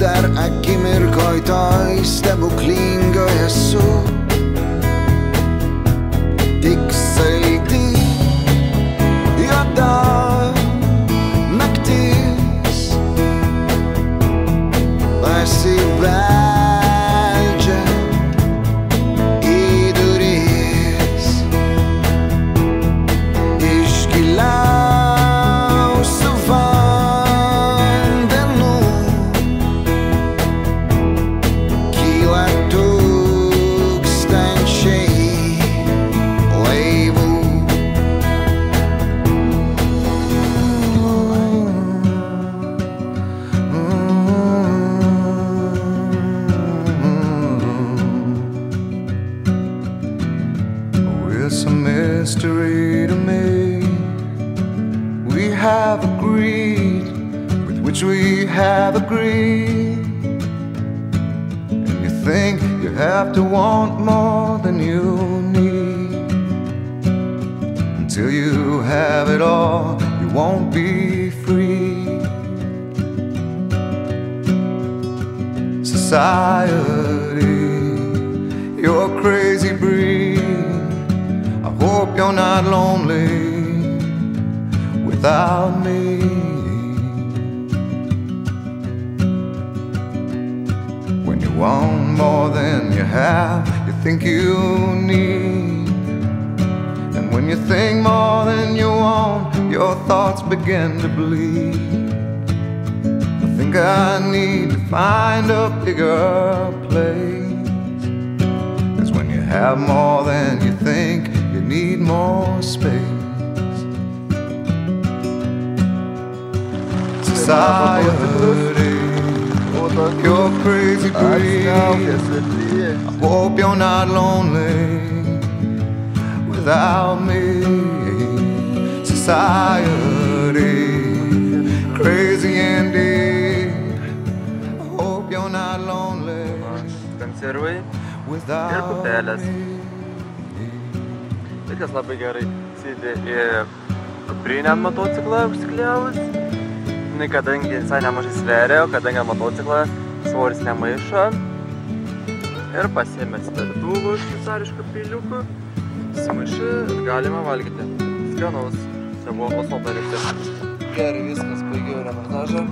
dar akimirkoj toj stebuklingoj esu tik saldi juoda naktis pasibeldžia į duris iš giliausių vandenų kyla tūkstančiai laivų. It's a mystery to me. We have agreed with which we have agreed, and you think you have to want more than you need. Until you have it all, you won't be free. Society, you're a crazy breed. I hope you're not lonely without me. When you want more than you have, you think you need. And when you think more than you want, your thoughts begin to bleed. I think I need to find a bigger place. 'Cause when you have more than you think, you need more space. Society, you're crazy breed. I hope you're not lonely without me. Society, crazy indeed. I hope you're not lonely Konservai ir without pupelės. me. Viskas labai gerai. Sėdi į kuprinę ant motociklą užsiklijavus. Kadangi visai nemažai sveria, o kadangi ant motociklą svoris nemaišo. Ir pasiėmė svertuvų šveicariškų peiliukų. Sumaišė ir galima valgyti. Skanaus. Čia buvo osopa receptas. Gerai, viskas, baigiau remontažą.